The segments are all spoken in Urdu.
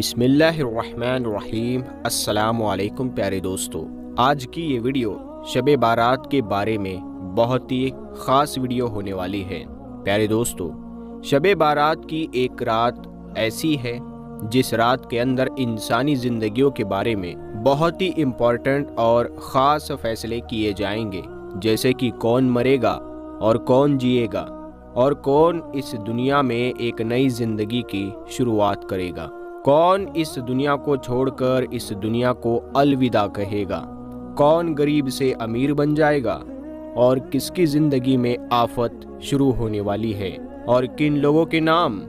بسم اللہ الرحمن الرحیم۔ السلام علیکم پیارے دوستو، آج کی یہ ویڈیو شب بارات کے بارے میں بہت ہی خاص ویڈیو ہونے والی ہے۔ پیارے دوستو، شب بارات کی ایک رات ایسی ہے جس رات کے اندر انسانی زندگیوں کے بارے میں بہت ہی امپورٹنٹ اور خاص فیصلے کیے جائیں گے، جیسے کہ کون مرے گا اور کون جیے گا اور کون اس دنیا میں ایک نئی زندگی کی شروعات کرے گا، کون اس دنیا کو چھوڑ کر اس دنیا کو الوداع کہے گا، کون غریب سے امیر بن جائے گا اور کس کی زندگی میں آفت شروع ہونے والی ہے اور کن لوگوں کے نام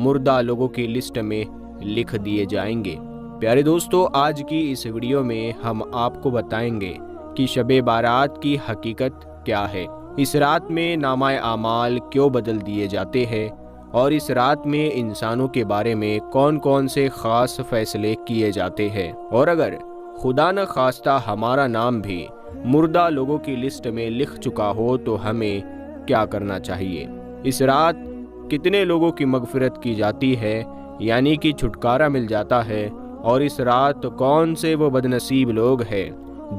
مردہ لوگوں کی لسٹ میں لکھ دیے جائیں گے۔ پیارے دوستو، آج کی اس ویڈیو میں ہم آپ کو بتائیں گے کہ شب بارات کی حقیقت کیا ہے، اس رات میں نامہ اعمال کیوں بدل دیے جاتے ہیں اور اس رات میں انسانوں کے بارے میں کون کون سے خاص فیصلے کیے جاتے ہیں، اور اگر خدا نہ خواستہ ہمارا نام بھی مردہ لوگوں کی لسٹ میں لکھ چکا ہو تو ہمیں کیا کرنا چاہیے، اس رات کتنے لوگوں کی مغفرت کی جاتی ہے یعنی کہ چھٹکارا مل جاتا ہے، اور اس رات کون سے وہ بدنصیب لوگ ہیں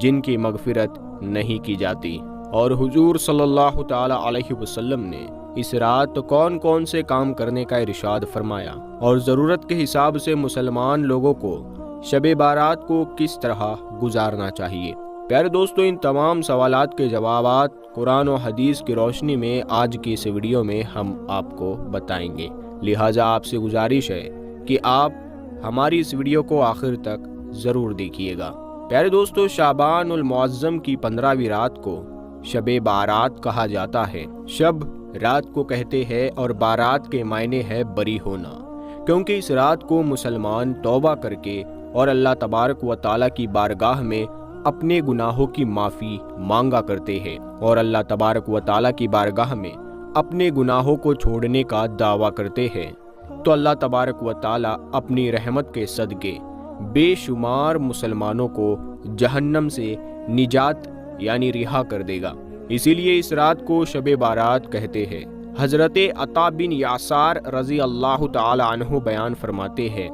جن کی مغفرت نہیں کی جاتی، اور حضور صلی اللہ تعالی علیہ وسلم نے اس رات کون کون سے کام کرنے کا ارشاد فرمایا اور ضرورت کے حساب سے مسلمان لوگوں کو شب بارات کو کس طرح گزارنا چاہیے۔ پیارے دوستو، ان تمام سوالات کے جوابات قرآن و حدیث کی روشنی میں آج کی اس ویڈیو میں ہم آپ کو بتائیں گے، لہٰذا آپ سے گزارش ہے کہ آپ ہماری اس ویڈیو کو آخر تک ضرور دیکھیے گا۔ پیارے دوستو، شعبان المعظم کی 15ویں رات کو شب بارات کہا جاتا ہے۔ شب رات کو کہتے ہیں اور بارات کے معنی ہے بری ہونا، کیونکہ اس رات کو مسلمان توبہ کر کے اور اللہ تبارک و تعالیٰ کی بارگاہ میں اپنے گناہوں کی معافی مانگا کرتے ہیں اور اللہ تبارک و تعالیٰ کی بارگاہ میں اپنے گناہوں کو چھوڑنے کا دعویٰ کرتے ہیں، تو اللہ تبارک و تعالیٰ اپنی رحمت کے صدقے بے شمار مسلمانوں کو جہنم سے نجات یعنی رہا کر دے گا۔ اسی لیے اس رات کو شب بارات کہتے ہیں۔ حضرت عطا بن یاسار رضی اللہ تعالی عنہ بیان فرماتے ہیں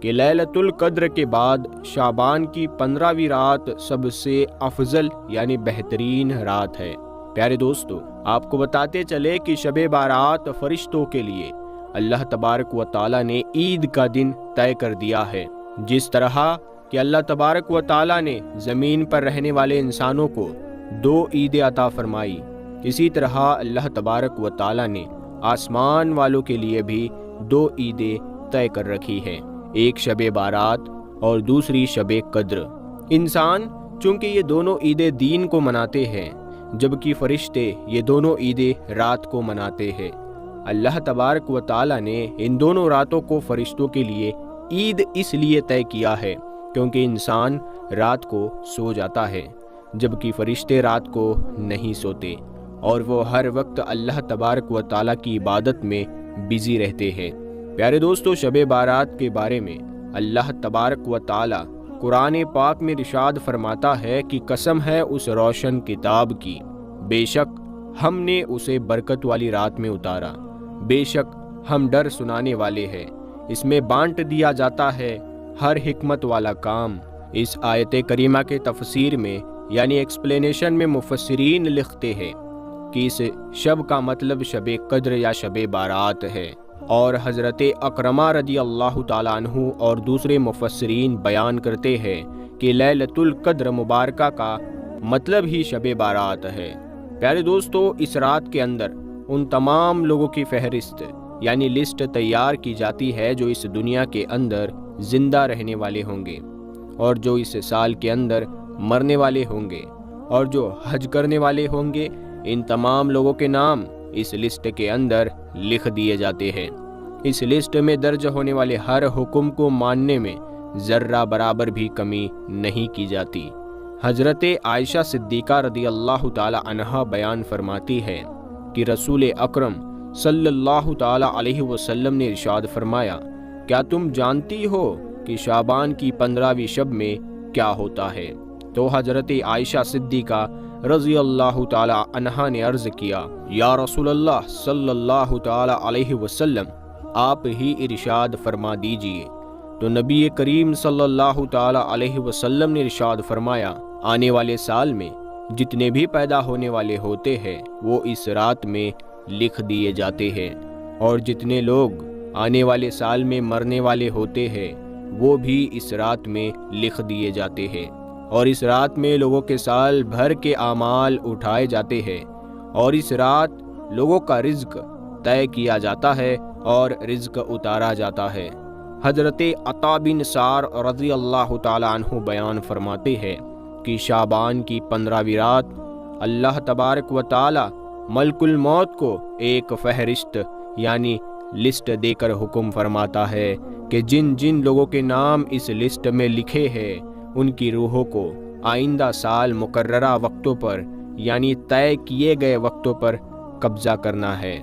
کہ لیلۃ القدر کے بعد شعبان کی 15ویں رات سب سے افضل یعنی بہترین رات ہے۔ پیارے دوستو، آپ کو بتاتے چلے کہ شب بارات فرشتوں کے لیے اللہ تبارک و تعالی نے عید کا دن طے کر دیا ہے، جس طرح کہ اللہ تبارک و تعالی نے زمین پر رہنے والے انسانوں کو 2 عیدیں عطا فرمائی، اسی طرح اللہ تبارک و تعالی نے آسمان والوں کے لیے بھی 2 عیدیں طے کر رکھی ہیں، ایک شب بارات اور دوسری شب قدر۔ انسان چونکہ یہ دونوں عیدیں دین کو مناتے ہیں، جبکہ فرشتے یہ دونوں عیدیں رات کو مناتے ہیں۔ اللہ تبارک و تعالی نے ان دونوں راتوں کو فرشتوں کے لیے عید اس لیے طے کیا ہے کیونکہ انسان رات کو سو جاتا ہے جبکہ فرشتے رات کو نہیں سوتے، اور وہ ہر وقت اللہ تبارک و تعالیٰ کی عبادت میں بزی رہتے ہیں۔ پیارے دوستو، شب بارات کے بارے میں اللہ تبارک و تعالیٰ قرآن پاک میں ارشاد فرماتا ہے کہ قسم ہے اس روشن کتاب کی، بے شک ہم نے اسے برکت والی رات میں اتارا، بے شک ہم ڈر سنانے والے ہیں، اس میں بانٹ دیا جاتا ہے ہر حکمت والا کام۔ اس آیت کریمہ کے تفسیر میں یعنی ایکسپلینیشن میں مفسرین لکھتے ہیں کہ اس شب کا مطلب شب قدر یا شب بارات ہے، اور حضرت اکرمہ رضی اللہ تعالیٰ عنہ اور دوسرے مفسرین بیان کرتے ہیں کہ لیلۃ القدر مبارکہ کا مطلب ہی شب بارات ہے۔ پیارے دوستو، اس رات کے اندر ان تمام لوگوں کی فہرست یعنی لسٹ تیار کی جاتی ہے جو اس دنیا کے اندر زندہ رہنے والے ہوں گے اور جو اس سال کے اندر مرنے والے ہوں گے اور جو حج کرنے والے ہوں گے، ان تمام لوگوں کے نام اس لسٹ کے اندر لکھ دیے جاتے ہیں۔ اس لسٹ میں درج ہونے والے ہر حکم کو ماننے میں ذرہ برابر بھی کمی نہیں کی جاتی۔ حضرت عائشہ صدیقہ رضی اللہ تعالی عنہا بیان فرماتی ہے کہ رسول اکرم صلی اللہ تعالی علیہ وسلم نے ارشاد فرمایا، کیا تم جانتی ہو کہ شعبان کی 15ویں شب میں کیا ہوتا ہے؟ تو حضرت عائشہ صدیقہ رضی اللہ تعالی عنہا نے عرض کیا، یا رسول اللہ صلی اللہ تعالی علیہ وسلم، آپ ہی ارشاد فرما دیجئے۔ تو نبی کریم صلی اللہ تعالی علیہ وسلم نے ارشاد فرمایا، آنے والے سال میں جتنے بھی پیدا ہونے والے ہوتے ہیں وہ اس رات میں لکھ دیے جاتے ہیں، اور جتنے لوگ آنے والے سال میں مرنے والے ہوتے ہیں وہ بھی اس رات میں لکھ دیے جاتے ہیں، اور اس رات میں لوگوں کے سال بھر کے اعمال اٹھائے جاتے ہیں، اور اس رات لوگوں کا رزق طے کیا جاتا ہے اور رزق اتارا جاتا ہے۔ حضرت عطا بن سار رضی اللہ تعالی عنہ بیان فرماتے ہیں کہ شعبان کی 15ویں رات اللہ تبارک و تعالی ملک الموت کو ایک فہرست یعنی لسٹ دے کر حکم فرماتا ہے کہ جن جن لوگوں کے نام اس لسٹ میں لکھے ہیں ان کی روحوں کو آئندہ سال مقررہ وقتوں پر یعنی طے کیے گئے وقتوں پر قبضہ کرنا ہے۔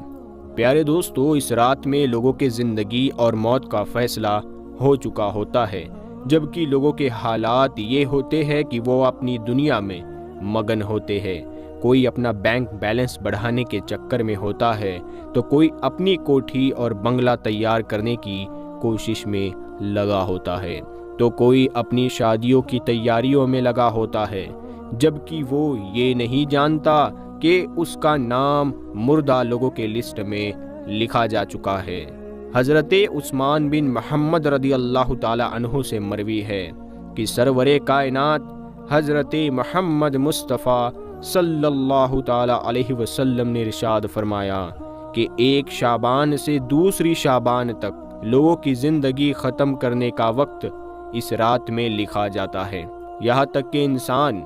پیارے دوستو، اس رات میں لوگوں کے زندگی اور موت کا فیصلہ ہو چکا ہوتا ہے، جبکہ لوگوں کے حالات یہ ہوتے ہیں کہ وہ اپنی دنیا میں مگن ہوتے ہیں۔ کوئی اپنا بینک بیلنس بڑھانے کے چکر میں ہوتا ہے تو کوئی اپنی کوٹھی اور بنگلہ تیار کرنے کی کوشش میں لگا ہوتا ہے، تو کوئی اپنی شادیوں کی تیاریوں میں لگا ہوتا ہے، جبکہ وہ یہ نہیں جانتا کہ اس کا نام مردہ لوگوں کے لسٹ میں لکھا جا چکا ہے۔ حضرت عثمان بن محمد رضی اللہ تعالی عنہ سے مروی ہے کہ سرور کائنات حضرت محمد مصطفیٰ صلی اللہ تعالی علیہ وسلم نے ارشاد فرمایا کہ ایک شعبان سے دوسری شعبان تک لوگوں کی زندگی ختم کرنے کا وقت اس رات میں لکھا جاتا ہے، یہاں تک کہ انسان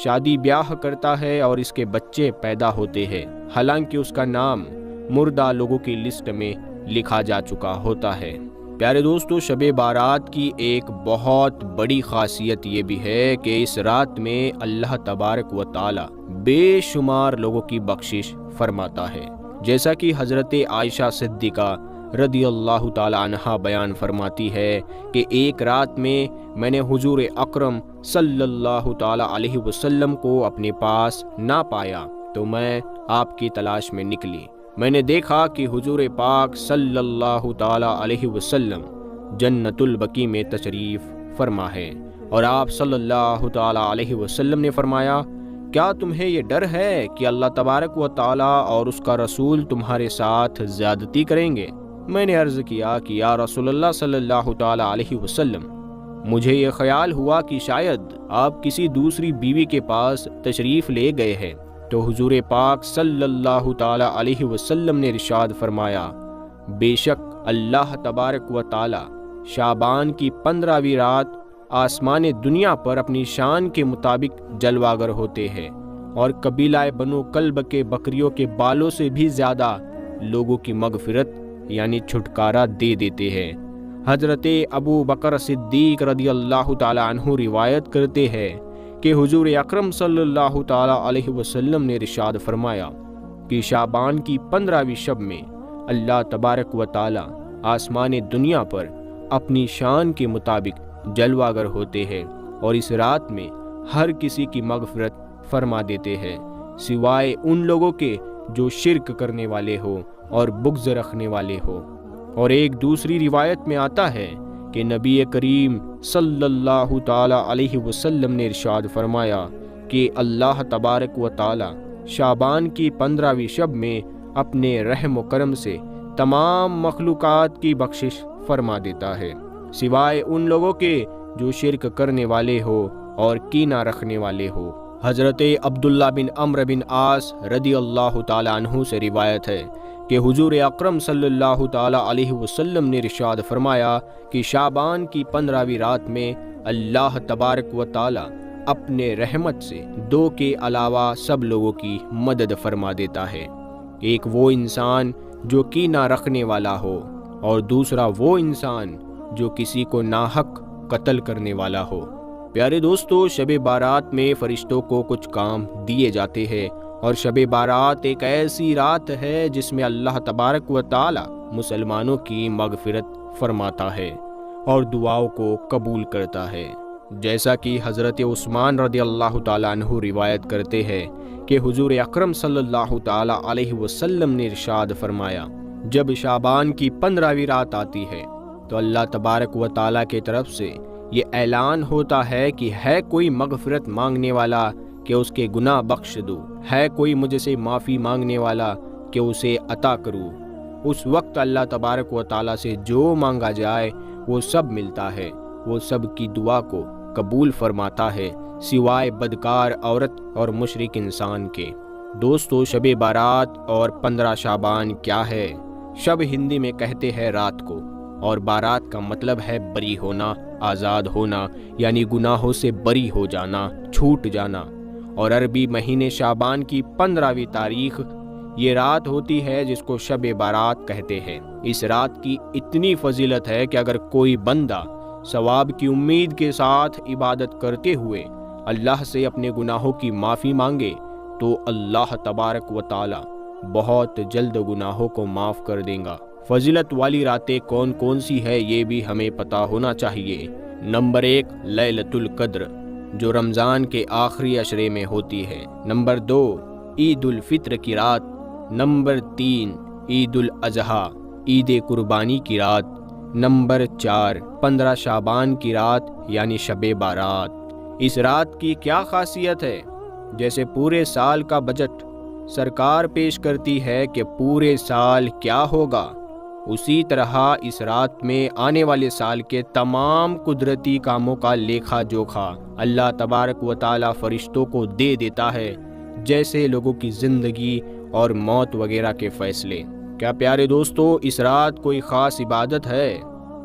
شادی بیاہ کرتا ہے اور اس کے بچے پیدا ہوتے ہیں، حالانکہ اس کا نام مردہ لوگوں کی لسٹ میں لکھا جا چکا ہوتا ہے۔ پیارے دوستو، شب بارات کی ایک بہت بڑی خاصیت یہ بھی ہے کہ اس رات میں اللہ تبارک و تعالی بے شمار لوگوں کی بخشش فرماتا ہے، جیسا کہ حضرت عائشہ صدیقہ رضی اللہ تعالی عنہا بیان فرماتی ہے کہ ایک رات میں نے حضور اکرم صلی اللہ تعالی علیہ وسلم کو اپنے پاس نہ پایا تو میں آپ کی تلاش میں نکلی۔ میں نے دیکھا کہ حضور پاک صلی اللہ تعالی علیہ وسلم جنت البقیع میں تشریف فرما ہے، اور آپ صلی اللہ تعالی علیہ وسلم نے فرمایا، کیا تمہیں یہ ڈر ہے کہ اللہ تبارک و تعالی اور اس کا رسول تمہارے ساتھ زیادتی کریں گے؟ میں نے عرض کیا کہ یا رسول اللہ صلی اللہ تعالی علیہ وسلم، مجھے یہ خیال ہوا کہ شاید آپ کسی دوسری بیوی کے پاس تشریف لے گئے ہیں۔ تو حضور پاک صلی اللہ تعالی علیہ وسلم نے ارشاد فرمایا، بے شک اللہ تبارک و تعالی شعبان کی 15ویں رات آسمان دنیا پر اپنی شان کے مطابق جلوہ گر ہوتے ہیں، اور قبیلہ بنو کلب کے بکریوں کے بالوں سے بھی زیادہ لوگوں کی مغفرت یعنی چھٹکارا دے دیتے ہیں۔ حضرت ابو بکر صدیق رضی اللہ تعالی عنہ روایت کرتے ہیں کہ حضور اکرم صلی اللہ تعالی علیہ وسلم نے ارشاد فرمایا کہ شعبان کی 15ویں شب میں اللہ تبارک و تعالی آسمان دنیا پر اپنی شان کے مطابق جلوہ گر ہوتے ہیں، اور اس رات میں ہر کسی کی مغفرت فرما دیتے ہیں سوائے ان لوگوں کے جو شرک کرنے والے ہو اور بغض رکھنے والے ہو۔ اور ایک دوسری روایت میں آتا ہے کہ نبی کریم صلی اللہ تعالی علیہ وسلم نے ارشاد فرمایا کہ اللہ تبارک و تعالی شعبان کی 15ویں شب میں اپنے رحم و کرم سے تمام مخلوقات کی بخشش فرما دیتا ہے سوائے ان لوگوں کے جو شرک کرنے والے ہو اور کینہ رکھنے والے ہو۔ حضرت عبداللہ بن عمرو بن عاص رضی اللہ تعالی عنہ سے روایت ہے کہ حضور اکرم صلی اللہ تعالی علیہ وسلم نے ارشاد فرمایا کہ شعبان کی 15ویں رات میں اللہ تبارک و تعالی اپنے رحمت سے 2 کے علاوہ سب لوگوں کی مدد فرما دیتا ہے، ایک وہ انسان جو کینہ رکھنے والا ہو، اور دوسرا وہ انسان جو کسی کو ناحق قتل کرنے والا ہو۔ پیارے دوستو، شب بارات میں فرشتوں کو کچھ کام دیے جاتے ہیں، اور شب بارات ایک ایسی رات ہے جس میں اللہ تبارک و تعالی مسلمانوں کی مغفرت فرماتا ہے اور دعاؤں کو قبول کرتا ہے، جیسا کہ حضرت عثمان رضی اللہ تعالی عنہ روایت کرتے ہیں کہ حضور اکرم صلی اللہ تعالی علیہ وسلم نے ارشاد فرمایا، جب شعبان کی 15ویں رات آتی ہے تو اللہ تبارک و تعالیٰ کی طرف سے یہ اعلان ہوتا ہے کہ ہے کوئی مغفرت مانگنے والا کہ اس کے گناہ بخش دوں، ہے کوئی مجھ سے معافی مانگنے والا کہ اسے عطا کروں۔ اس وقت اللہ تبارک و تعالیٰ سے جو مانگا جائے وہ سب ملتا ہے، وہ سب کی دعا کو قبول فرماتا ہے، سوائے بدکار عورت اور مشرک انسان کے۔ دوستو، شب بارات اور 15 شعبان کیا ہے؟ شب ہندی میں کہتے ہیں رات کو، اور بارات کا مطلب ہے بری ہونا، آزاد ہونا، یعنی گناہوں سے بری ہو جانا، چھوٹ جانا۔ اور عربی مہینے شعبان کی 15ویں تاریخ یہ رات ہوتی ہے جس کو شب بارات کہتے ہیں۔ اس رات کی اتنی فضیلت ہے کہ اگر کوئی بندہ ثواب کی امید کے ساتھ عبادت کرتے ہوئے اللہ سے اپنے گناہوں کی معافی مانگے تو اللہ تبارک و تعالی بہت جلد گناہوں کو معاف کر دے گا۔ فضیلت والی راتیں کون کون سی ہے یہ بھی ہمیں پتہ ہونا چاہیے۔ نمبر 1 لیلۃ القدر، جو رمضان کے آخری عشرے میں ہوتی ہے۔ نمبر 2 عید الفطر کی رات۔ نمبر 3 عید الاضحیٰ، عید قربانی کی رات۔ نمبر 4 15 شعبان کی رات یعنی شب بارات۔ اس رات کی کیا خاصیت ہے؟ جیسے پورے سال کا بجٹ سرکار پیش کرتی ہے کہ پورے سال کیا ہوگا، اسی طرح اس رات میں آنے والے سال کے تمام قدرتی کاموں کا لیکھا جوکھا اللہ تبارک و تعالی فرشتوں کو دے دیتا ہے، جیسے لوگوں کی زندگی اور موت وغیرہ کے فیصلے۔ کیا پیارے دوستو اس رات کوئی خاص عبادت ہے؟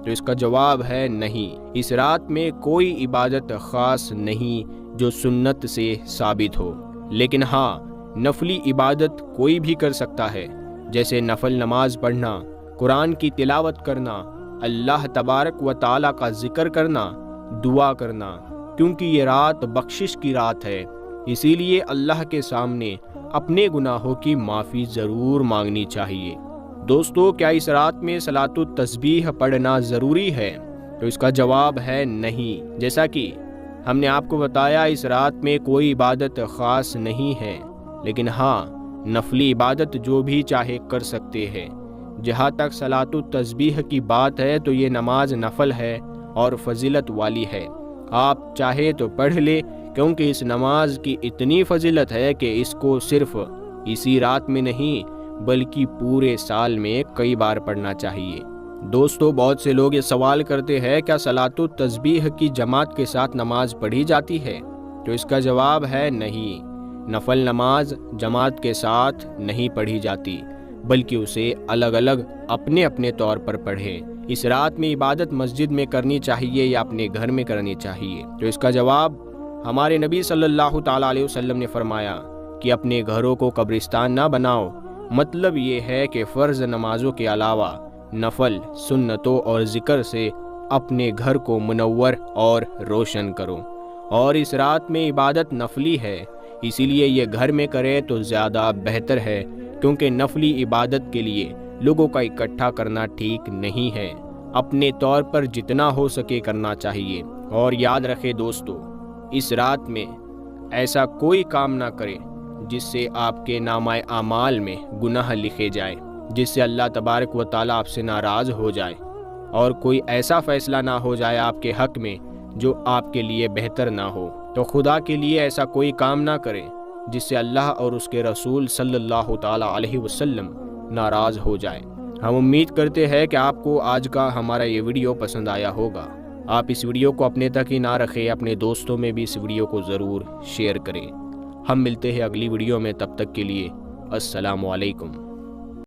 تو اس کا جواب ہے نہیں۔ اس رات میں کوئی عبادت خاص نہیں جو سنت سے ثابت ہو، لیکن ہاں نفلی عبادت کوئی بھی کر سکتا ہے، جیسے نفل نماز پڑھنا، قرآن کی تلاوت کرنا، اللہ تبارک و تعالیٰ کا ذکر کرنا، دعا کرنا، کیونکہ یہ رات بخشش کی رات ہے، اسی لیے اللہ کے سامنے اپنے گناہوں کی معافی ضرور مانگنی چاہیے۔ دوستو، کیا اس رات میں صلاۃ التسبیح پڑھنا ضروری ہے؟ تو اس کا جواب ہے نہیں۔ جیسا کہ ہم نے آپ کو بتایا اس رات میں کوئی عبادت خاص نہیں ہے، لیکن ہاں نفلی عبادت جو بھی چاہے کر سکتے ہیں۔ جہاں تک صلاۃ التسبیح کی بات ہے تو یہ نماز نفل ہے اور فضیلت والی ہے، آپ چاہے تو پڑھ لے، کیونکہ اس نماز کی اتنی فضیلت ہے کہ اس کو صرف اسی رات میں نہیں بلکہ پورے سال میں کئی بار پڑھنا چاہیے۔ دوستو، بہت سے لوگ یہ سوال کرتے ہیں کیا صلاۃ التسبیح کی جماعت کے ساتھ نماز پڑھی جاتی ہے؟ تو اس کا جواب ہے نہیں۔ نفل نماز جماعت کے ساتھ نہیں پڑھی جاتی، بلکہ اسے الگ الگ اپنے اپنے طور پر پڑھیں۔ اس رات میں عبادت مسجد میں کرنی چاہیے یا اپنے گھر میں کرنی چاہیے؟ تو اس کا جواب ہمارے نبی صلی اللہ تعالیٰ علیہ وسلم نے فرمایا کہ اپنے گھروں کو قبرستان نہ بناؤ۔ مطلب یہ ہے کہ فرض نمازوں کے علاوہ نفل، سنتوں اور ذکر سے اپنے گھر کو منور اور روشن کرو۔ اور اس رات میں عبادت نفلی ہے، اسی لیے یہ گھر میں کرے تو زیادہ بہتر ہے، کیونکہ نفلی عبادت کے لیے لوگوں کا اکٹھا کرنا ٹھیک نہیں ہے، اپنے طور پر جتنا ہو سکے کرنا چاہیے۔ اور یاد رکھے دوستو، اس رات میں ایسا کوئی کام نہ کرے جس سے آپ کے نامہ اعمال میں گناہ لکھے جائے، جس سے اللہ تبارک و تعالیٰ آپ سے ناراض ہو جائے، اور کوئی ایسا فیصلہ نہ ہو جائے آپ کے حق میں جو آپ کے لیے بہتر نہ ہو۔ تو خدا کے لیے ایسا کوئی کام نہ کرے جس سے اللہ اور اس کے رسول صلی اللہ تعالیٰ علیہ وسلم ناراض ہو جائے۔ ہم امید کرتے ہیں کہ آپ کو آج کا ہمارا یہ ویڈیو پسند آیا ہوگا۔ آپ اس ویڈیو کو اپنے تک ہی نہ رکھیں، اپنے دوستوں میں بھی اس ویڈیو کو ضرور شیئر کریں۔ ہم ملتے ہیں اگلی ویڈیو میں، تب تک کے لیے السلام علیکم۔